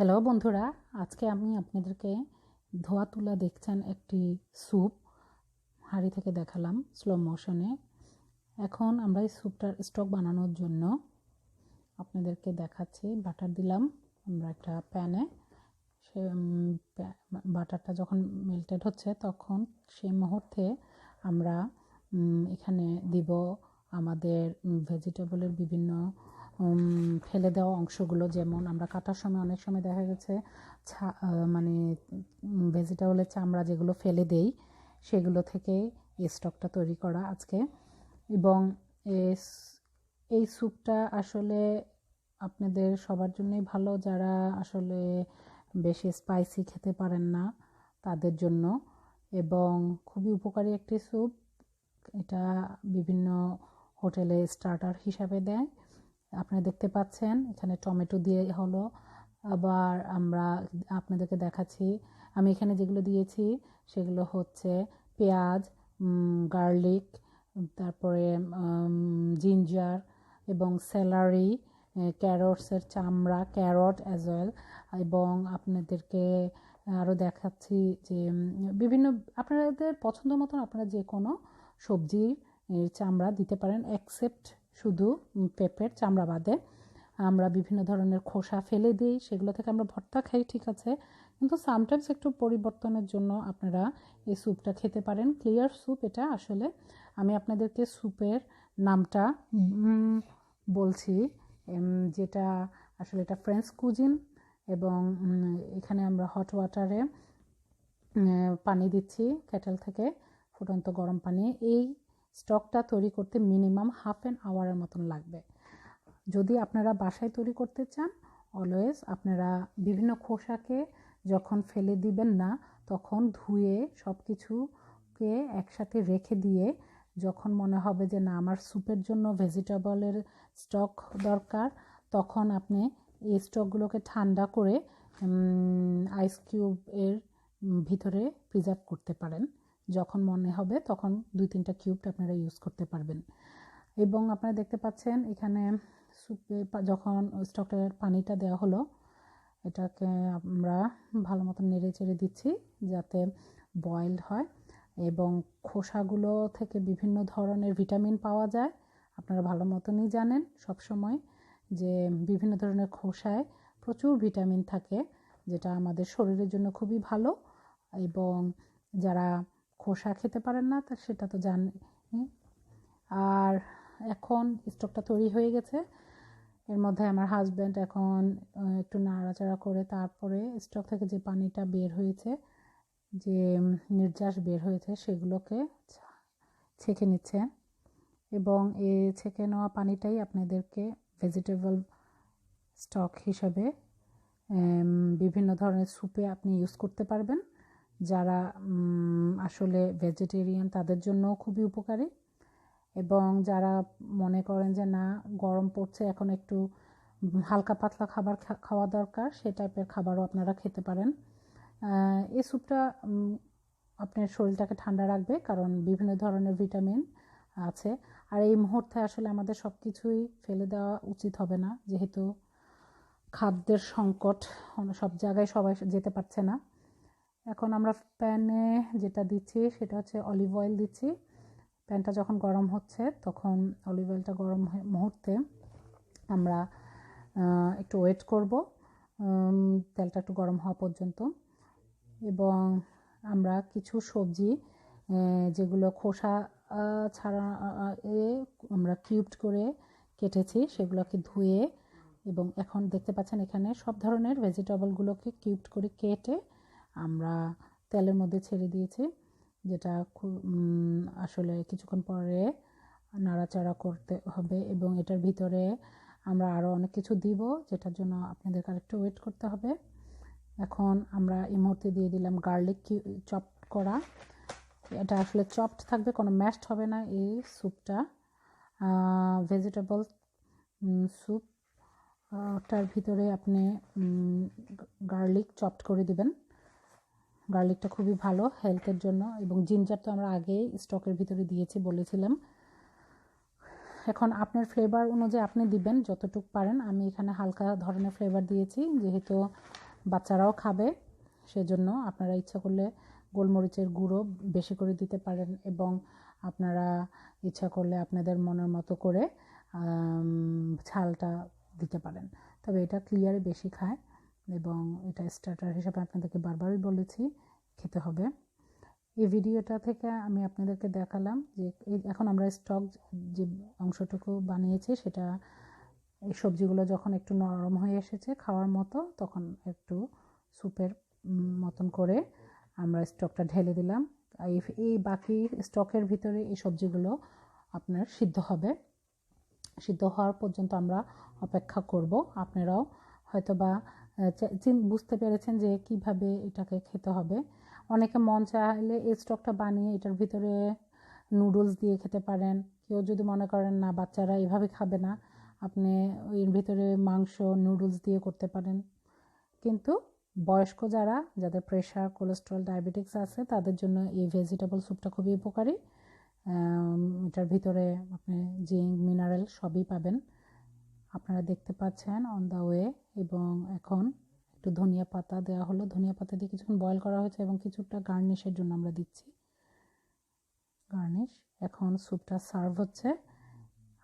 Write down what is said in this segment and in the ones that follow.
Hello বন্ধুরা, আজকে আমি আপনাদেরকে ধোয়া তুলা দেখছেন একটি স্যুপ হাঁড়ি থেকে দেখালাম স্লো মোশনে। এখন আমরা এই স্যুপটার স্টক বানানোর জন্য আপনাদেরকে দেখাচ্ছি। বাটার দিলাম আমরা একটা প্যানে। সে বাটারটা যখন মেল্টেড হচ্ছে তখন সেই মুহূর্তে আমরা এখানে দিব আমাদের ভেজিটেবলের বিভিন্ন ফেলে দেওয়া অংশগুলো। যেমন আমরা কাটার সময় অনেক সময় দেখা গেছে মানে ভেজিটেবলের চামড়া যেগুলো ফেলে দেই, সেগুলো থেকে এই স্টকটা তৈরি করা আজকে। এবং এই স্যুপটা আসলে আপনাদের সবার জন্যই ভালো, যারা আসলে বেশি স্পাইসি খেতে পারেন না তাদের জন্য। এবং খুবই উপকারী একটি স্যুপ। এটা বিভিন্ন হোটেলে স্টার্টার হিসাবে দেয়। আপনারা দেখতে পাচ্ছেন এখানে টমেটো দিয়ে হলো। আবার আমরা আপনাদেরকে দেখাচ্ছি, আমি এখানে যেগুলো দিয়েছি সেগুলো হচ্ছে পেঁয়াজ, গার্লিক, তারপরে জিঞ্জার এবং সেলারি, ক্যারটসের চামড়া, ক্যারট অ্যাজ ওয়েল। এবং আপনাদেরকে আরও দেখাচ্ছি যে বিভিন্ন আপনাদের পছন্দ মতন আপনারা যে কোনো সবজির চামড়া দিতে পারেন, এক্সেপ্ট শুধু পেঁপের চামড়া বাদে। আমরা বিভিন্ন ধরনের খোসা ফেলে দিই, সেগুলো থেকে আমরা ভর্তা খাই, ঠিক আছে, কিন্তু সামটাইমস একটু পরিবর্তনের জন্য আপনারা এই স্যুপটা খেতে পারেন। ক্লিয়ার স্যুপ এটা। আসলে আমি আপনাদেরকে স্যুপের নামটা বলছি, যেটা আসলে এটা ফ্রেঞ্চ কুজিন। এবং এখানে আমরা হট ওয়াটারে পানি দিচ্ছি কেটেল থেকে, ফুটন্ত গরম পানি। এই স্টকটা তৈরি করতে মিনিমাম হাফ অ্যান আওয়ারের মতন লাগবে। যদি আপনারা বাসায় তৈরি করতে চান, অলওয়েজ আপনারা বিভিন্ন খোসাকে যখন ফেলে দিবেন না, তখন ধুয়ে সব কিছুকে একসাথে রেখে দিয়ে যখন মনে হবে যে না আমার স্যুপের জন্য ভেজিটেবলের স্টক দরকার, তখন আপনি এই স্টকগুলোকে ঠান্ডা করে আইস কিউবের ভিতরে প্রিজার্ভ করতে পারেন। যখন মনে হবে তখন 2-3টা কিউব আপনারা ইউজ করতে পারবেন। এবং আপনারা দেখতে পাচ্ছেন এখানে স্যুপে যখন স্টকের পানিটা দেওয়া হলো, এটাকে আমরা ভালো মতো নেড়ে চেড়ে দিচ্ছি যাতে বয়েলড হয়। এবং খোসাগুলো থেকে বিভিন্ন ধরনের ভিটামিন পাওয়া যায়। আপনারা ভালো মতনই জানেন সবসময় যে বিভিন্ন ধরনের খোসায় প্রচুর ভিটামিন থাকে, যেটা আমাদের শরীরের জন্য খুবই ভালো। এবং যারা খোসা খেতে পারেন না তা সেটা তো জানি। আর এখন স্টকটা তৈরি হয়ে গেছে। এর মধ্যে আমার হাজব্যান্ড এখন একটু নাড়াচাড়া করে তারপরে স্টক থেকে যে পানিটা বের হয়েছে, যে নির্যাস বের হয়েছে, সেগুলোকে ছেঁকে নিচ্ছে। এবং এই ছেঁকে নেওয়া পানিটাই আপনাদেরকে ভেজিটেবল স্টক হিসেবে বিভিন্ন ধরনের স্যুপে আপনি ইউজ করতে পারবেন। যারা আসলে ভেজিটেরিয়ান তাদের জন্যও খুবই উপকারী। এবং যারা মনে করেন যে না গরম পড়ছে, এখন একটু হালকা পাতলা খাবার খাওয়া দরকার, সে টাইপের খাবারও আপনারা খেতে পারেন। এই স্যুপটা আপনার শরীরটাকে ঠান্ডা রাখবে, কারণ বিভিন্ন ধরনের ভিটামিন আছে। আর এই মুহূর্তে আসলে আমাদের সব কিছুই ফেলে দেওয়া উচিত হবে না, যেহেতু খাদ্যের সংকট, সব জায়গায় সবাই যেতে পারছে না। এখন আমরা প্যানে যেটা দিচ্ছি সেটা হচ্ছে অলিভ অয়েল দিচ্ছি। প্যানটা যখন গরম হচ্ছে তখন অলিভ অয়েলটা গরম মুহূর্তে আমরা একটু ওয়েট করব তেলটা একটু গরম হওয়া পর্যন্ত। এবং আমরা কিছু সবজি যেগুলো খোসা ছাড়া আমরা কিউবড করে কেটেছি, সেগুলোকে ধুয়ে, এবং এখন দেখতে পাচ্ছেন এখানে সব ধরনের ভেজিটেবলগুলোকে কিউবড করে কেটে আমরা তেলের মধ্যে ছেড়ে দিয়েছি, যেটা আসলে কিছুক্ষণ পরে নাড়াচাড়া করতে হবে। এবং এটার ভিতরে আমরা আরও অনেক কিছু দিব, যেটার জন্য আপনাদেরকে আরেকটু ওয়েট করতে হবে। এখন আমরা এই মুহূর্তে দিয়ে দিলাম গার্লিক চপড করা। এটা আসলে চপড থাকবে, কোনো ম্যাশড হবে না এই স্যুপটা। ভেজিটেবল স্যুপ টার ভিতরে আপনি গার্লিক চপড করে দিবেন। গার্লিকটা খুবই ভালো হেলথের জন্য। এবং জিঞ্জার তো আমরা আগেই স্টকের ভিতরে দিয়েছি বলেছিলাম। এখন আপনার ফ্লেভার অনুযায়ী আপনি দিবেন যতটুকু পারেন। আমি এখানে হালকা ধরনের ফ্লেভার দিয়েছি, যেহেতু বাচ্চারাও খাবে, সেজন্য আপনারা ইচ্ছা করলে গোলমরিচের গুঁড়ো বেশি করে দিতে পারেন এবং আপনারা ইচ্ছা করলে আপনাদের মনের মতো করে ঝালটা দিতে পারেন। তবে এটা ক্লিয়ারই বেশি খায় এবং এটা স্টার্টার হিসাবে আপনাদেরকে বারবারই বলেছি খেতে হবে। এই ভিডিওটা থেকে আমি আপনাদেরকে দেখালাম যে এখন আমরা স্টক যে অংশটুকু বানিয়েছি সেটা এই সবজিগুলো যখন একটু নরম হয়ে এসেছে খাওয়ার মতো, তখন একটু স্যুপের মতন করে আমরা স্টকটা ঢেলে দিলাম। এই বাকি স্টকের ভিতরে এই সবজিগুলো আপনার সিদ্ধ হবে। সিদ্ধ হওয়ার পর্যন্ত আমরা অপেক্ষা করব। আপনারাও হয়তো বা বুঝতে পেরেছেন যে কিভাবে এটাকে খেতে হবে। অনেকে মন চাইলে এই স্টকটা বানিয়ে এটার ভিতরে নুডলস দিয়ে খেতে পারেন। কেউ যদি মনে করেন না বাচ্চারা এভাবে খাবে না, আপনি এর ভিতরে মাংস নুডলস দিয়ে করতে পারেন। কিন্তু বয়স্ক যাদের প্রেশার, কোলেস্ট্রল, ডায়াবেটিক্স আছে তাদের জন্য এই ভেজিটেবল স্যুপটা খুবই উপকারী। এটার ভিতরে আপনি জিঙ্ক, মিনারেল সবই পাবেন। আপনারা দেখতে পাচ্ছেন অন দ্য ওয়ে। এবং এখন একটু ধনিয়া পাতা দেওয়া হলো। ধনিয়া পাতা দিয়ে কিছুক্ষণ বয়েল করা হয়েছে এবং কিছুটা গার্নিশের জন্য আমরা দিচ্ছি গার্নিশ। এখন স্যুপটা সার্ভ হচ্ছে।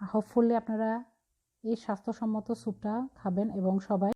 হোপফুলি আপনারা এই স্বাস্থ্যসম্মত স্যুপটা খাবেন এবং সবাই